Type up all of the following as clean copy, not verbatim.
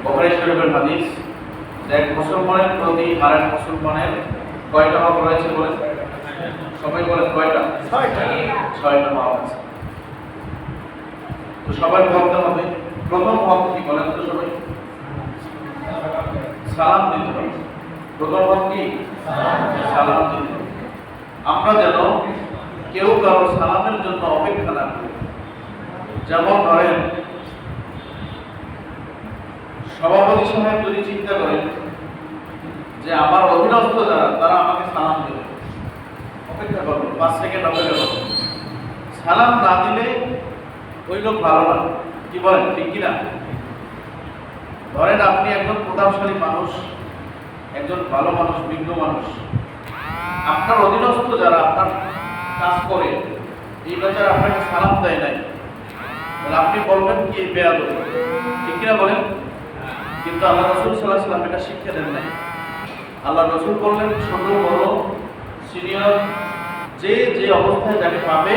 বুখারী শরীফের হাদিস, এক মুসলমানের প্রতি আরেক মুসলমানের কয়টা হক রয়েছে বলেন? সবাই বলেন কয়টা? ছয়টা হক আছে। তো সবাই বলতে হবে, প্রথম হক কি বলেন তো সবাই? সালাম দিতে হবে। প্রথম হক কি? সালাম দিতে হবে। আমরা যেন কেউ কারো সালামের জন্য অপেক্ষা না করি। যেমন ধরেন, সভাপতি সাহেব যদি চিন্তা করেন যে আমার অধীনস্থ যারা তারা আমাকে সালাম দেবে, অপেক্ষা করবে, 5 সেকেন্ড অপেক্ষা করবে। সালাম না দিলে ওই লোক ভালো না। কি বলেন, ঠিক কিনা? ধরেন আপনি একজন প্রতাপশালী মানুষ, একজন ভালো মানুষ, বিজ্ঞ মানুষ, আপনার অধীনস্থ যারা আপনার কাজ করে এই বেচারা আপনাকে সালাম দেয় নাই, তাহলে আপনি বলবেন কি বেয়াদব, ঠিক কিনা বলেন? কিন্তু আল্লাহ রাসূল সাল্লাল্লাহু আলাইহি ওয়াসাল্লাম এটা শিক্ষা দেন নাই। আল্লাহ রাসূল বললেন, ছোট বড় সিনিয়র যে যে অবস্থায় যাকে পাবে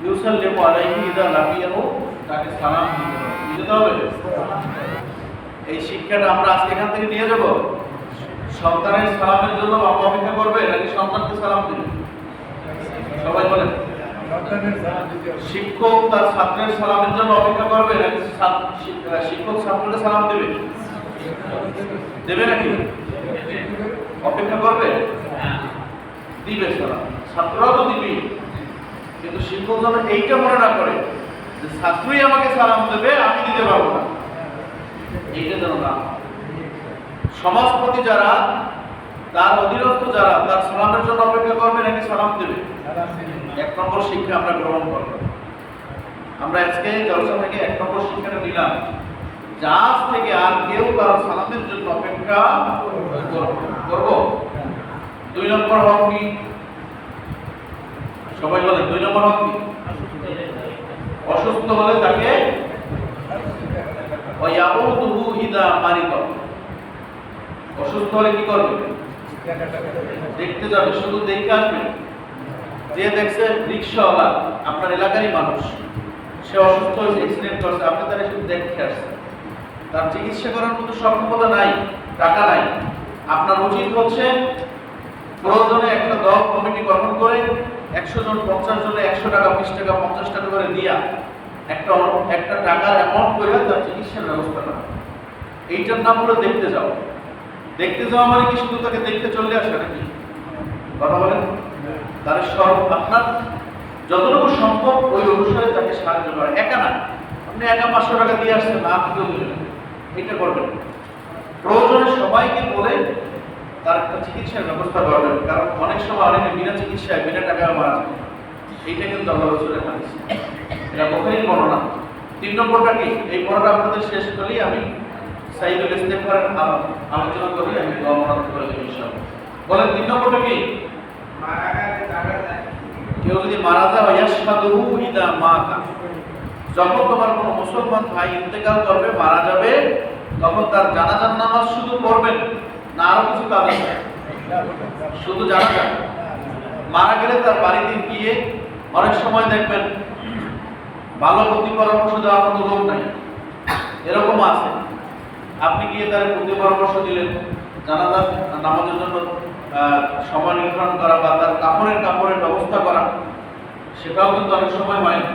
ইউসাল্লিমু আলাইহি ইযা লাকিয়াহু, তাকে সালাম দিতে হবে। এই শিক্ষাটা আমরা আজকে এখান থেকে নিয়ে যাব। সন্তানের সালামের জন্য বাবা অপেক্ষা করবে নাকি সন্তানকে সালাম দিবে? সবাই বলেন। শিক্ষক তার ছাত্রের সালামের জন্য অপেক্ষা করবে নাকি শিক্ষক ছাত্রকে সালাম দেবে? দেবে নাকি? অপেক্ষা করবে? দিবে সালাম। ছাত্ররাও তো দিবে, কিন্তু শিক্ষক যেন এইটা মনে না করে যে ছাত্রই আমাকে সালাম দেবে, আমি দিতে পারবো না, এইটা যেন না। সমাজপতি যারা, তার অধীনস্থ যারা, তার সালামের জন্য অপেক্ষা করবে নাকি সালাম দেবে? 1 নম্বর শিক্ষা আমরা গ্রহণ করব। আমরা আজকে জলসা থেকে 1 নম্বর শিক্ষাটা নিলাম, যে আজ থেকে আর কেউ কারো সালামের জন্য অপেক্ষা করব। 2 নম্বর হক কি? সবাই বলেন 2 নম্বর হক কি? অসুস্থ হলে তাকে ওয়ায়াউদুহু ইযা মারিদ, অসুস্থ হলে কি করবে? দেখতে যাবে, শুধু দেখে আসবে। যে দেখছে রিকশাওয়ালা আপনার এলাকারই মানুষ, সে অসুস্থ হয়েছে, অ্যাক্সিডেন্ট করছে, আপনি তারা শুধু দেখতে আসছেন, তার চিকিৎসা করার মতো সক্ষমতা নাই, টাকা নাই। আপনার উচিত হচ্ছে প্রয়োজনে একটা দল কমিটি গঠন করে 100 জন 50 জনে 100 টাকা 20 টাকা 50 টাকা করে দিয়া একটা টাকার অ্যামাউন্ট করে তার চিকিৎসার ব্যবস্থা করা। এইটার নাম হলো দেখতে যাও। দেখতে যাওয়া মানে কি শুধু তাকে দেখতে চলে আসা নাকি? কথা বলেন। তার সব আপনার যতটুকু সম্ভব ওই অনুসারে তাকে সাহায্য করা। একা না, আপনি একা 500 টাকা দিয়ে আসছেন না, আপনিও দিলেন, এটা করবেন। প্রয়োজনে সবাইকে বলে তার একটা চিকিৎসার ব্যবস্থা করবেন, কারণ অনেক সময় অনেকে বিনা চিকিৎসায় বিনা টাকায় মারা যায়। এইটা কিন্তু আল্লাহ রাসূলের হাদিস, এটা বুখারীর বর্ণনা। 3 নম্বরটা কি? এই পড়াটা আপনাদের শেষ করেই আমি সাইদুল ইস্তেগফারের আলোচনা করি, আমি দোয়া মনাত করে দেব ইনশাআল্লাহ। বলেন 3 নম্বরটা কি? কেউ যদি মারা যায়, ইয়াশহাদুহু ইযা মাতা, যখন তোমার কোনো মুসলমান ভাই ইন্তেকাল করবে, মারা যাবে, তখন তার জানাজার নামাজ শুধু পড়বেন না, আরো কিছু কাজ আছে? শুধু জানাজা। মারা গেলে তার বাড়িতে গিয়ে অনেক সময় দেখবেন ভালো প্রতি পরামর্শ দেওয়ার মতো লোক নাই, এরকম আছে। আপনি গিয়ে তার প্রতি পরামর্শ দিলেন, জানাজার নামাজের জন্য সময় নির্ধারণ করা বা তার কাপড়ের ব্যবস্থা করা, সেটাও কিন্তু অনেক সময় হয় না।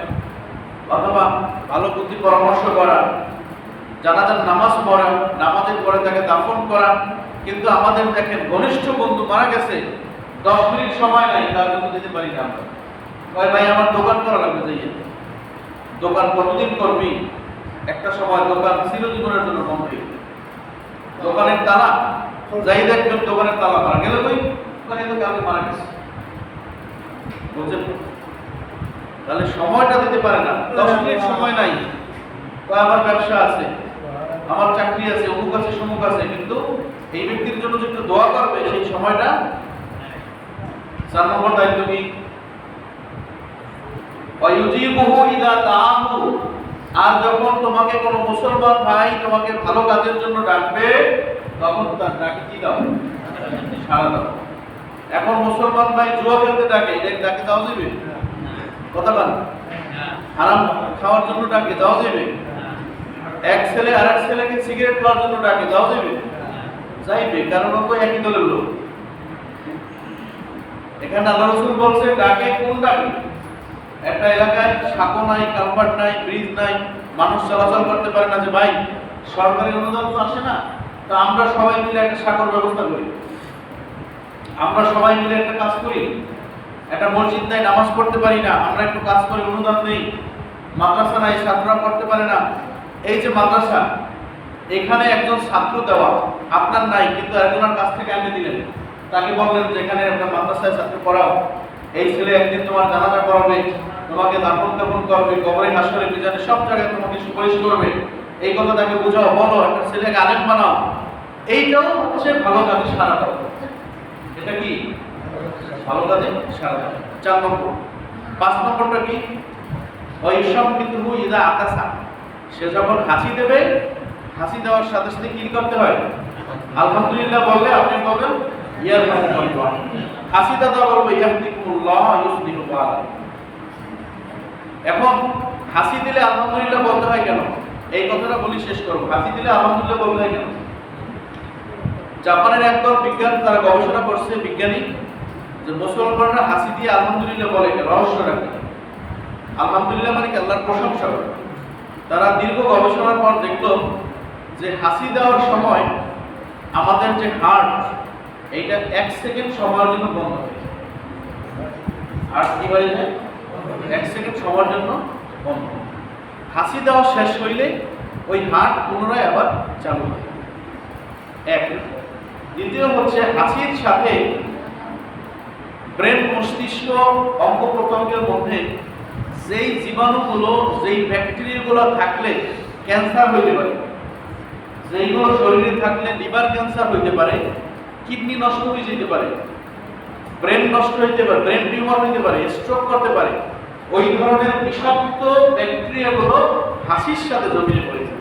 অথবা ভালো বুদ্ধি পরামর্শ করা, জানাজার নামাজ পড়া, নামাজের পরে তাকে দাফন করা। কিন্তু আমাদের দেখেন ঘনিষ্ঠ বন্ধু মারা গেছে, 10 মিনিট সময় নাই, তার জন্য দিতে পারি না আমরা। কয় ভাই আমার দোকান করা লাগবে, যাইয়ে দোকান কতদিন করবি? একটা সময় দোকান চিরজীবনের জন্য বন্ধ। দোকানের তালা যাই দেখবেন, দোকানের তালা মারা গেল, কই ওখানে তো কাউকে মারা গেছে, বুঝছেন? তাহলে সময়টা দিতে পারে না, 10 মিনিট সময় নাই। আমার ব্যবসা আছে, আমার চাকরি আছে, অমুক আছে, সমুক আছে, কিন্তু এই ব্যক্তির জন্য যে একটু দোয়া করবে সেই সময়টা। 4 নম্বর দায়িত্ব কি? ওয়ায়ুজিবুহু ইযা দাআহু, আর যখন তোমাকে কোনো মুসলমান ভাই তোমাকে ভালো কাজের জন্য ডাকবে, তখন তার ডাকে কি দাও? সাড়া দাও। এখন মুসলমান ভাই জুয়া খেলতে ডাকে, এটা ডাকে দাও যাবে? কথা বলেন। হারাম খাওয়ার জন্য ডাকে দাও যাবে? এক ছেলে আরেক ছেলেকে সিগারেট খাওয়ার জন্য ডাকে, যাও যাবে? যাইবে, কারণ ও তো একই দলের লোক। এখানে আল্লাহ রাসূল বলছে ডাকে, কোন ডাকে? একটা এলাকায় সাঁকো নাই, কালভার্ট নাই, ব্রিজ নাই, মানুষ চলাচল করতে পারে না, যে ভাই সরকারি অনুদান তো আসে না, তো আমরা সবাই মিলে একটা সাঁকোর ব্যবস্থা করি, আমরা সবাই মিলে একটা কাজ করি, একটা মসজিদ নাই, নামাজ পড়তে পারি না, আমরা একটু কাজ করি, অনুদান নেই, মাদ্রাসা নাই, ছাত্ররা পড়তে পারে না, এই যে মাদ্রাসা, এখানে একজন ছাত্র দেওয়া আপনার নাই, কিন্তু একজনের কাছ থেকে এনে দিলেন, তাকে বললেন যে এখানে একটা মাদ্রাসায় ছাত্র পড়াও, এই ছেলে একদিন তোমার জানাজা পড়াবে, তোমাকে দাফন কাফন করবে, কবরে হাসরে মিজানে সব জায়গায় তোমাকে সুপারিশ করবে, এই কথা তাকে বোঝাও, বলো, একটা ছেলেকে আলেম বানাও। এইটাও হচ্ছে ভালো কাজে সাড়া দাও। এটা কি ভালো কাজে সাড়া দাও। 4 নম্বর। 5 নম্বরটা কি? ওইসব কিন্তু ইদা আতাসা, সে যখন হাসি দেবে, হাসি দেওয়ার সাথে সাথে কি করতে হয়? আলহামদুলিল্লাহ বললে আপনি বলবেন ইয়ারহামুল্লাহ। হাসি দাদা বলবে ইয়াহদিকুল্লাহ ইউসলিহু বালাক। এখন হাসি দিলে আলহামদুলিল্লাহ বলতে হয় কেন? এই কথাটা বলি শেষ করব। হাসি দিলে আলহামদুলিল্লাহ বলতে হয় কেন? জাপানের একদল বিজ্ঞান, তারা গবেষণা করছে, বিজ্ঞানী, যে মুসলমানরা হাসি দিয়ে আলহামদুলিল্লাহ বলে, রহস্য রাখে। আলহামদুলিল্লাহ মানে কি? আল্লাহর প্রশংসা করে। তারা দীর্ঘ গবেষণার পর দেখলো যে হাসি দেওয়ার সময় আমাদের যে হার্ট, এইটা 1 সেকেন্ড সময়ের জন্য বন্ধ হয়। হার্ট কি হয়ে যায়? 1 সেকেন্ড সময়ের জন্য বন্ধ। হাসি দেওয়া শেষ হইলে ওই হার্ট পুনরায় আবার চালু হয়। এক। দ্বিতীয় হচ্ছে হাসির সাথে ব্রেন, মস্তিষ্ক, অঙ্গ প্রত্যঙ্গের মধ্যে যেই জীবাণুগুলো, যেই ব্যাকটেরিয়াগুলো থাকলে ক্যান্সার হইতে পারে, যেইগুলো শরীরে থাকলে লিভার ক্যান্সার হইতে পারে, কিডনি নষ্ট হয়ে যেতে পারে, ব্রেন নষ্ট হইতে পারে, ব্রেন টিউমার হইতে পারে, স্ট্রোক করতে পারে, ওই ধরনের বিষাক্ত ব্যাকটেরিয়াগুলো হাসির সাথে জমিয়ে পড়েছে।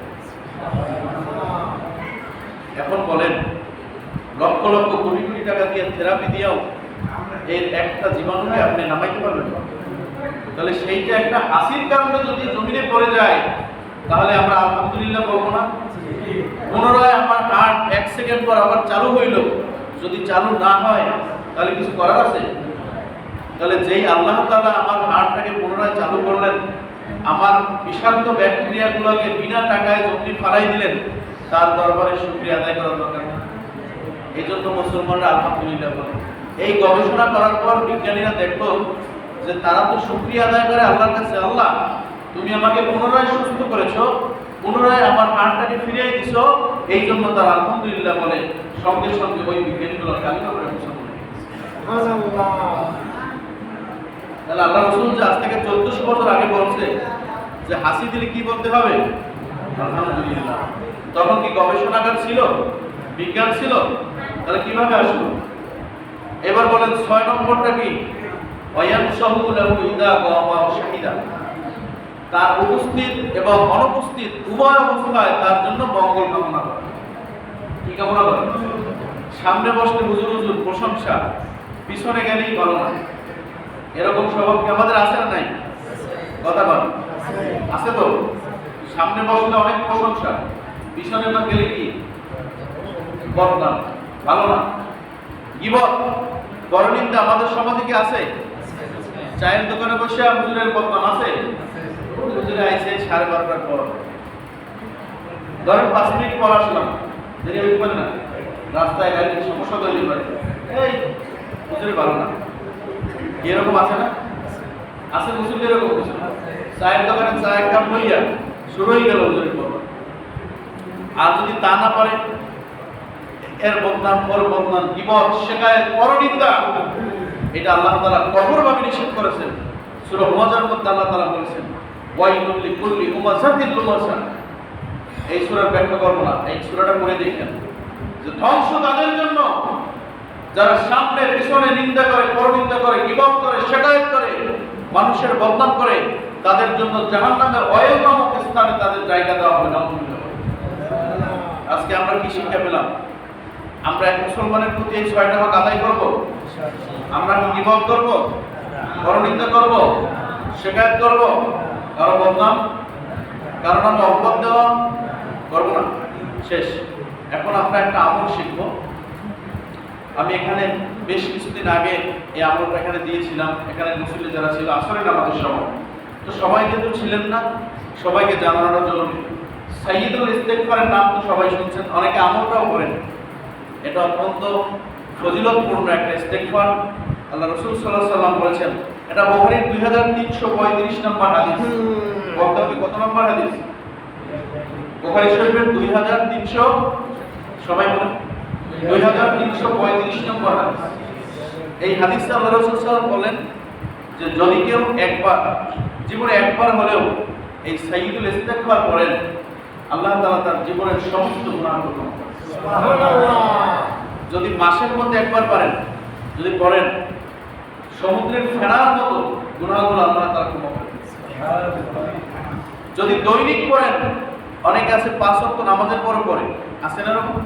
এখন বলেন, লক্ষ লক্ষ কোটি কোটি টাকা দিয়ে থেরাপি দিয়েও এর একটা জীবাণুকে আপনি নামাইতে পারবেন না। তাহলে সেইটা একটা হাসির কারণে যদি জমিনে পড়ে যায়, তাহলে আমরা আলহামদুলিল্লাহ বলবো না? পুনরায় আমার হার্ট 1 সেকেন্ড পর আবার চালু হইল, যদি চালু না হয় তাহলে কিছু করার আছে? তাহলে যেই আল্লাহ তাআলা আমার হার্টটাকে পুনরায় চালু করলেন, আমার বিষাক্ত ব্যাকটেরিয়াগুলোকে বিনা টাকায় জমি ফালাই দিলেন, তার দরবারে শুকরিয়া আদায় করার দরকার নেই। এই জন্য মুসলমানরা আলহামদুলিল্লাহ বলে। এই গবেষণা করার পর বিজ্ঞানীরা দেখলো যে তারা তো শুকরিয়া আদায় করে আল্লাহর কাছে, আল্লাহ তুমি আমাকে পুনরায় সুস্থ করেছো, পুনরায় আমার হার্টটাকে ফিরিয়ে দিছো, এই জন্য তারা আলহামদুলিল্লাহ বলে। সঙ্গে সঙ্গে ওই বিজ্ঞানীগুলো কালিমা পড়ে মুসলমান হয়ে গেছে। তাহলে আল্লাহ রাসূল যে আজ থেকে 1400 বছর আগে বলছে যে হাসি দিলে কি বলতে হবে? আলহামদুলিল্লাহ। তখন কি গবেষণাগার ছিল, বিজ্ঞান ছিল? তাহলে কিভাবে আসলো? এবার বলেন 6 নম্বরটা কি? ওয়ায়ানসাহু লাহু ইদা গাবা শাহিদা, তার উপস্থিত এবং অনুপস্থিত উভয় অবস্থায় তার জন্য মঙ্গল কামনা করে। কি কামনা করে? সামনে বসলে হুজুর হুজুর প্রশংসা, পিছনে গেলেই ভালো না, এরকম স্বভাব কি আমাদের আছে না নাই? কথা বল, আছে তো? সামনে বসলে অনেক প্রশংসা, পিছনে না গেলে কি বদনাম, ভালো না। গীবত, পরনিন্দা আমাদের সমাজে কি আছে? চায়ের দোকানে বসে হুজুরের বদনাম আছে? হুজুরে আইছে 12:30টার পর, ধরেন 5 মিনিট পর আসলাম, দেরি হইতে পারে না, রাস্তায় গাড়ির সমস্যা তৈরি করে, এই হুজুরে ভালো না, এরকম আছে না? আছে হুজুর এরকম কিছু। চায়ের দোকানে চায়ের কাপ লইয়া শুরু হয়ে গেল হুজুরের বদনাম। আর যদি তা না পারে, এর বদনাম, পর বদনাম, গীবত, শিকায়েত, পরনিন্দা, এটা আল্লাহ তাআলা কঠোরভাবে নিষেধ করেছেন। সূরা হুমাযার মধ্যে আল্লাহ তাআলা বলেছেন, ওয়াইলুল লিকুল্লি হুমাযাতিল লুমাযা। এই সূরার ব্যাখ্যা করব না, এই সূরাটা পড়ে দেখেন যে ধ্বংস তাদের জন্য যারা সামনে পিছনে নিন্দা করে, পরনিন্দা করে, গীবত করে, শিকায়েত করে, মানুষের বদনাম করে, তাদের জন্য জাহান্নামের অয়েল নামক স্থানে তাদের জায়গা দেওয়া হবে। নাউযুবিল্লাহ। আজকে আমরা কি শিক্ষা পেলাম? আমরা এক মুসলমানের প্রতি এই 6টা হক আদায় করব? আমরা কি গীবত করব, পরনিন্দা করব, শিকায়েত করব, কারো বদনাম, কারো নামে অপবাদ দেওয়া, করবো না? শেষ। এখন আমরা একটা আমল শিখব। আমি এখানে বেশ কিছুদিন আগে এই আমলটা এখানে দিয়েছিলাম। এখানে মুসল্লি যারা ছিল আসরের নামাজের সময়, তো সবাই কিন্তু ছিলেন না, সবাইকে জানানোটা জরুরি। সাইয়্যিদুল ইস্তেগফারের নাম তো সবাই শুনছেন, অনেকে আমলটাও করেন। এটা অত্যন্ত ফজিলতপূর্ণ একটা ইস্তেগফার। আল্লাহ রাসূল সাল্লাল্লাহু আলাইহি ওয়াসাল্লাম বলেছেন, এটা বুখারীর 2335 নম্বর হাদিস। বলতে হবে কত নম্বর হাদিস? বুখারী শরীফের 2300, সবাই বলেন 2335 নম্বর হাদিস। এই হাদিসে আল্লাহ রাসূল সাল্লাল্লাহু আলাইহি ওয়াসাল্লাম বলেন যে যদি কেউ একবার, জীবনে একবার হলেও এই সাইয়্যিদুল ইস্তেগফার করেন, আল্লাহ তাআলা তার জীবনের সমস্ত গুনাহ ক্ষমা করেন। সুবহানাল্লাহ। যদি মাসের মধ্যে একবার পারেন, যদি পড়েন, সমুদ্রের ফেনার মতো গুনাহগুলো আল্লাহ তাআলা ক্ষমা করেন। যদি দৈনিক পড়েন, অনেকে আছে 5 ওয়াক্ত নামাজের পর পড়ে, আছে না এরকম?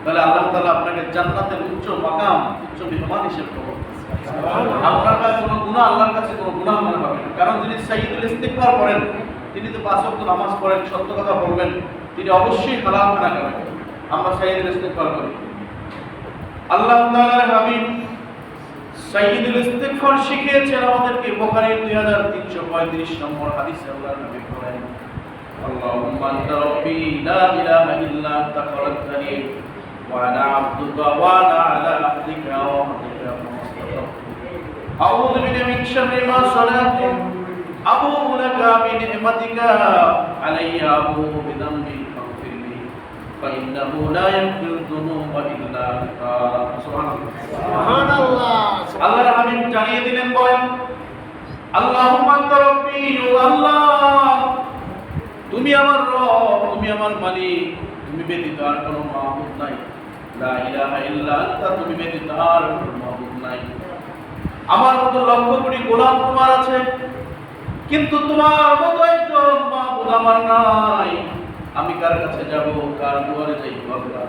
তাহলে আল্লাহ তাআলা আপনাকে জান্নাতের উচ্চ মাকাম, উচ্চ মেহমান হিসেবে করবেন। আপনার কাছে কোনো গুনাহ, আল্লাহর কাছে কোনো গুনাহ মনে হবে না। কারণ যিনি সাইয়্যিদুল ইস্তিগফার করেন, তিনি তো 5 ওয়াক্ত নামাজ পড়েন, সত্য কথা বলবেন, তিনি অবশ্যই হালাল খানা খাবেন। আমরা সাইয়্যিদুল ইস্তিগফার করি। আল্লাহ তাআলার হাবিব সাইয়্যিদুল ইস্তিগফার শিখিয়েছেন আমাদেরকে। বুখারীর 2335 নম্বর হাদিসে আল্লাহর নবী বলেন, আল্লাহুম্মা আনতা রাব্বী লা ইলাহা ইল্লা আনতা খালাকতানি ওয়া আনা আবদুকা ওয়া আনা আলা আহদিকা ওয়া ওয়া'দিকা মাসতাতা'তু আউযু বিকা মিন শাররি মা সানা'তু আবুউ লাকা বিনি'মাতিকা আলাইয়া আবুউ বিযামবি ফাগফিরলি ফাইন্নাহু লা ইয়াগফিরু যুনুবা ইল্লা আনতা। সুবহানাল্লাহ। আল্লাহর হাবিব জানিয়ে দিলেন, বলেন আল্লাহুম্মা আনতা রাব্বী, ও আল্লাহ তুমি আমার রব, তুমি আমার মালিক, তুমি ব্যতীত আর কোনো মাবুদ নাই। লা ইলাহা ইল্লা আনতা, তুমি ব্যতীত আর কোনো মাবুদ নাই। আমার মতো লক্ষ কোটি গোলাম তোমার আছে, কিন্তু তোমার মতো একজন মাবুদ আমার নাই। আমি কার কাছে যাব, কার দুয়ারে যাই আল্লাহ?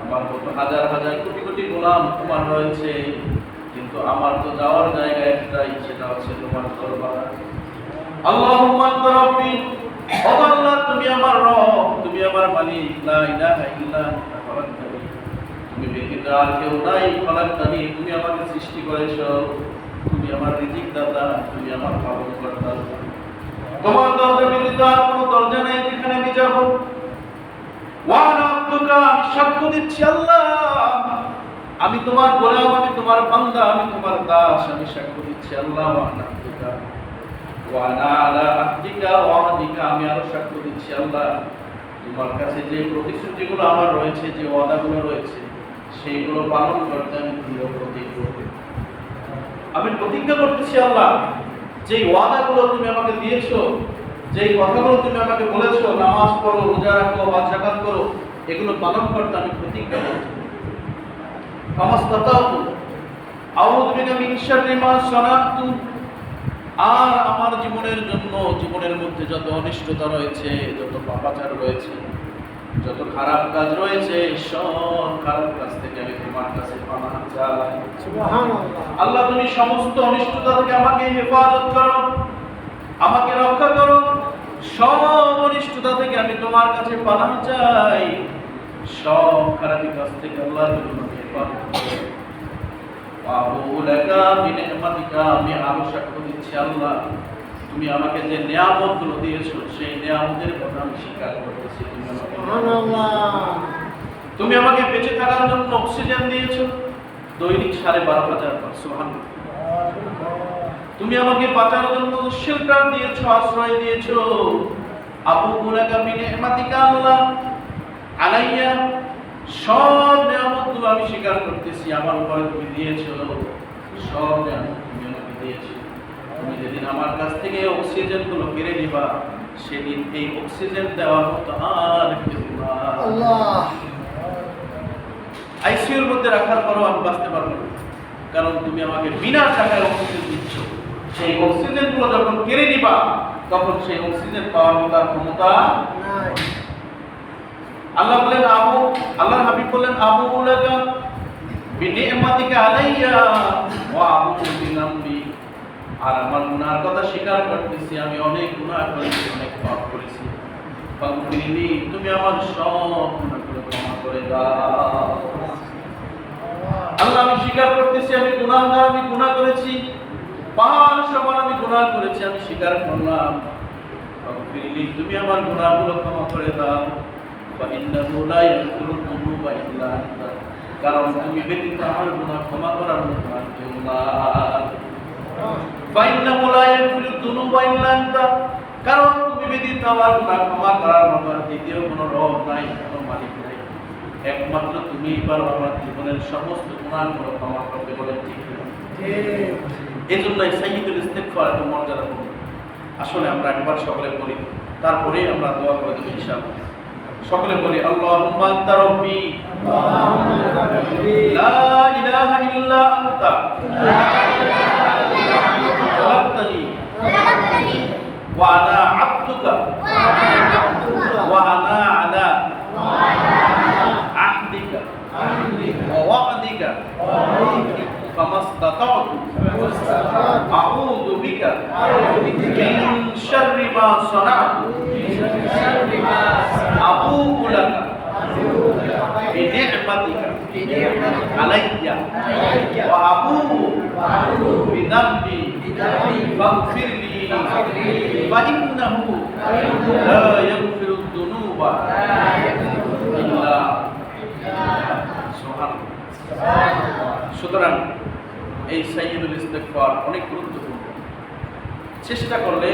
আমার মতো হাজার হাজার কোটি কোটি গোলাম তোমার রয়েছে, কিন্তু আমার তো যাওয়ার জায়গা একটাই, সেটা হচ্ছে তোমার দরবার। আল্লাহুম্মা আনতা রাব্বী, ও আল্লাহ তুমি আমার রব, তুমি আমার মালিক। লা ইলাহা ইল্লা আনতা খালাকতানি, তুমি ব্যতীত আর কেউ নাই। খালাকতানি, তুমি আমাকে সৃষ্টি করেছো, তুমি আমার রিজিক দাতা, তুমি আমার পালনকর্তা। তোমার দরজা ব্যতীত আর কোনো দরজা নেই যেখানে আমি যাব। ওয়া আনা আবদুকা, আমি সাক্ষ্য দিচ্ছি আল্লাহ আমি তোমার গোলাম, আমি তোমার বান্দা, আমি তোমার দাস। আমি সাক্ষ্য দিচ্ছি আল্লাহ ওয়া আনা আবদুকা ওয়া আনা আলা আহদিকা ওয়া ওয়া'দিকা, আমি আরো সাক্ষ্য দিচ্ছি আল্লাহ তোমার কাছে যে প্রতিশ্রুতিগুলো আমার রয়েছে, যে ওয়াদাগুলো রয়েছে, সেইগুলো পালন করতে আমি দৃঢ় প্রতিজ্ঞ। আমি প্রতিজ্ঞা করতেছি আল্লাহ, যে ওয়াদাগুলো তুমি আমাকে দিয়েছো, যে কথাগুলো তুমি আমাকে বলেছো, নামাজ পড়ো, রোজা রাখো, হজ যাকাত করো, এগুলো পালন করতে আমি প্রতিজ্ঞা করছি। মাসতাতা'তু আউযু বিকা মিন শাররি মা সানা'তু, আর আমার জীবনের জন্য, জীবনের মধ্যে যত অনিষ্টতা রয়েছে, যত পাপাচার রয়েছে, যত খারাপ কাজ রয়েছে, সব খারাপ কাজ থেকে আমি তোমার কাছে পানাহ চাই। সুবহানাল্লাহ। আল্লাহ তুমি সমস্ত অনিষ্টতা থেকে আমাকে হেফাজত করো, আমাকে রক্ষা করো। সব অনিষ্টতা থেকে আমি তোমার কাছে পানাহ চাই, সব খারাপ কাজ থেকে আল্লাহ তুমি আমাকে হেফাজত করো। আবুউ লাকা বিনি'মাতিকা, আমি আরো সাক্ষ্য দিচ্ছি আল্লাহ তুমি আমাকে যে নিয়ামতগুলো দিয়েছো, সেই নিয়ামতের কথা আমি স্বীকার করতেছি। সুবহানাল্লাহ। তুমি আমাকে বেঁচে থাকার জন্য অক্সিজেন দিয়েছো, দৈনিক 12,500 বার। সুবহানাল্লাহ। তুমি আমাকে বাঁচার জন্য শেল্টার দিয়েছো, আশ্রয় দিয়েছো। আবুউ লাকা বিনি'মাতিকা আল্লাহ আলাইয়া, সব নিয়ামতগুলো আমি স্বীকার করতেছি আমার উপরে তুমি দিয়েছো, সব নিয়ামত তুমি আমাকে দিয়েছো। তুমি যেদিন আমার কাছ থেকে অক্সিজেনগুলো কেড়ে নিবা, সেদিন এই অক্সিজেন দেওয়ার মতো আর কেউ না। আল্লাহ। আইসিইউর মধ্যে রাখার পরও আমি বাঁচতে পারবো না, কারণ তুমি আমাকে বিনা টাকায় অক্সিজেন দিচ্ছ। সেই অক্সিজেনগুলো যখন কেড়ে নিবা, তখন সেই অক্সিজেন পাওয়ার মতো ক্ষমতা নাই। আল্লাহ বলেন আল্লাহর হাবিব বলেন আবুউ লাকা বিনি'মাতিকা আলাইয়া ওয়া আবুউ বিযামবি, আর আমার গুনাহর কথা স্বীকার করতেছি, আমি অনেক গুনাহ করেছি, অনেক পাপ করেছি। ফাগফিরলি, তুমি আমার সব গুনাহগুলো ক্ষমা করে দাও। আল্লাহ, আমি স্বীকার করতেছি আমি গুনাহগার, আমি গুনাহ করেছি, পাহাড় সমান আমি গুনাহ করেছি, আমি স্বীকার করলাম। ফাগফিরলি, তুমি আমার গুনাহগুলো ক্ষমা করে দাও। ফাইন্নাহু লা ইয়াগফিরু যুনুবা ইল্লা আনতা, কারণ তুমি ব্যতীত আমার গুনাহ ক্ষমা করার মতো আর কেউ নাই। ফাইন্নাহু লা ইয়াগফিরু যুনুবা ইল্লা আনতা, কারণ তুমি ব্যতীত আমার গুনাহ ক্ষমা করার মতো আর দ্বিতীয় কোনো রব নাই, কোনো মালিক নাই। একমাত্র তুমি পারো আমার জীবনের সমস্ত গুনাহগুলো ক্ষমা করতে, বলে ঠিক না? এই জন্যই সাইয়্যিদুল ইস্তিগফার এত মর্যাদাপূর্ণ। আসলে আমরা একবার সকলে বলি, তারপরেই আমরা দোয়া করে দেব ইনশাআল্লাহ। সকলে বলি, আল্লাহুম্মা আনতা রাব্বি লা ইলাহা ইল্লা আনতা খালাকতানি ওয়া আনা আবদুকা ওয়া আনা আলা আহদিকা ওয়া ওয়া'দিকা ফামাসতাতা'তু আউযু বিকা মিন শাররি মা সানা'তু আবুউ লাকা বিনি'মাতিকা আলাইয়া ওয়া আবুউ বিযামবি ফাগফিরলি ফাইন্নাহু লা ইয়াগফিরু যুনুবা ইল্লা সুবহানাল্লাহ। সুতরাং এই সাইয়্যিদুল ইস্তিগফার অনেক গুরুত্বপূর্ণ। চেষ্টা করলে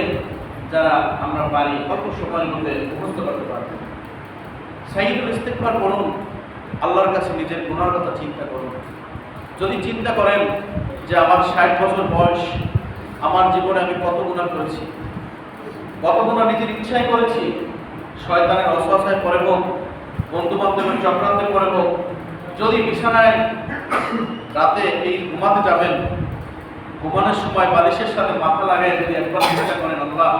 যারা আমরা পারি অল্প সময়ের মধ্যে মুখস্থ করতে পারব। সাইয়্যিদুল ইস্তিগফার পড়ুন, আল্লাহর কাছে নিজের গুনার কথা চিন্তা করুন। যদি চিন্তা করেন যে আমার 60 বছর বয়স, আমার জীবনে আমি কত গুনাহ করেছি, কত গুনাহ নিজের ইচ্ছায় করেছি, শয়তানের ওয়াসওয়াসায় পড়ে হোক, বন্ধু বান্ধবের চক্রান্তে পড়ে হোক, যদি বিছানায় রাতে এই ঘুমাতে যাবেন, ঘুমানোর সময় বালিশের সাথে মাথা লাগায় যদি একবার চিন্তা করেন, আল্লাহ,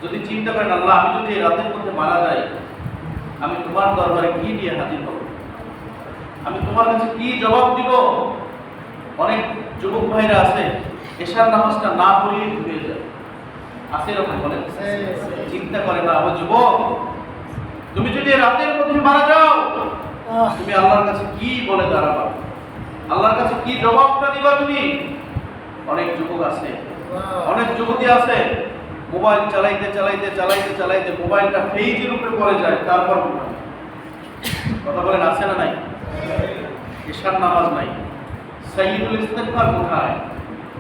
যদি চিন্তা করেন আল্লাহ, আমি যদি এই রাতের মধ্যে মারা যাই, আমি তোমার দরবারে কি দিয়ে হাজির হব, আমি তোমার কাছে কি জবাব দিব। অনেক যুবক ভাইরা আছে এশার নামাজটা না পড়িয়ে ঘুমিয়ে যায়, আছে এরকম? বলেন, চিন্তা করে না। ও যুবক, তুমি যদি রাতের মধ্যে মারা যাও, তুমি আল্লাহর কাছে কি বলে দাঁড়াবা, আল্লাহর কাছে কি জবাবটা দিবা তুমি? অনেক যুবক আছে, অনেক যুবতী আছে, মোবাইল চালাইতে চালাইতে চালাইতে চালাইতে মোবাইলটা ফেইজের উপরে পড়ে যায়, তারপর কথা বলেন, আছে না নাই? এশার নামাজ নাই, সাইয়্যিদুল ইস্তিগফার কোথায়?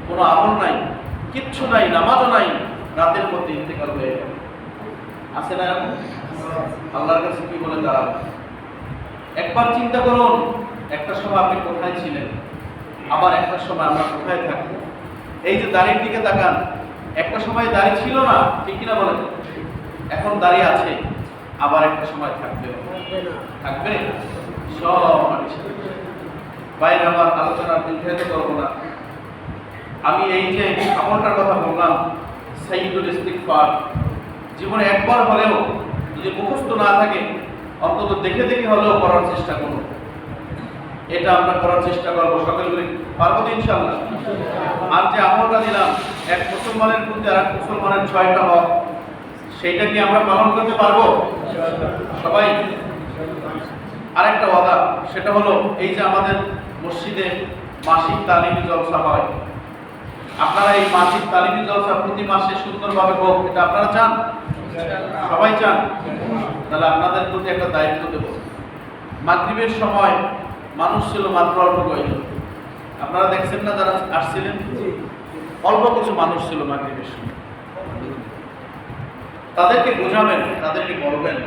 কোনো আমল নাই, কিচ্ছু নাই, নামাজও নাই, রাতের মধ্যে ইন্তেকাল হয়ে গেল। আছে না? আল্লাহর কাছে কি বলে দাঁড়াবে? একবার চিন্তা করুন, একটা সময় আপনি কোথায় ছিলেন, আবার একটা সময় আমরা কোথায় থাকবো। এই যে দাড়ির দিকে তাকান, একটা সময় দাড়ি ছিল না, ঠিক কিনা বলেন? এখন দাড়ি আছে, আবার একটা সময় থাকবে, থাকবে সব। বাইরে আমার আলোচনার দীর্ঘায়িত করবো না। আমি এই যে আমলটার কথা বললাম, সাইয়্যিদুল ইস্তিগফার, জীবনে একবার হলেও যদি মুখস্থ না থাকে, অন্তত দেখে দেখে হলেও করার চেষ্টা করব। এটা আমরা করার চেষ্টা করবো, সকলে মিলে পারবো তো ইনশাআল্লাহ? আর যে আমলটা দিলাম, এক মুসলমানের প্রতি আর এক মুসলমানের 6টা হক, সেইটা কি আমরা পালন করতে পারবো সবাই? আরেকটা ওয়াদা, সেটা হলো এই যে আমাদের মসজিদে মাসিক তালিমি জলসা হয়, আপনারা এই মাসিক তালিমি জলসা প্রতি মাসে সুন্দরভাবে হোক, এটা আপনারা চান? সবাই চান? তাহলে আপনাদের প্রতি একটা দায়িত্ব দেব। মাগরিবের সময় মানুষ ছিল মাত্র অল্প কয়েকজন, আপনারা দেখছেন না যারা আসছিলেন, অল্প কিছু মানুষ ছিল মাগরিবের সময়। তাদেরকে বোঝাবেন, তাদেরকে বলবেন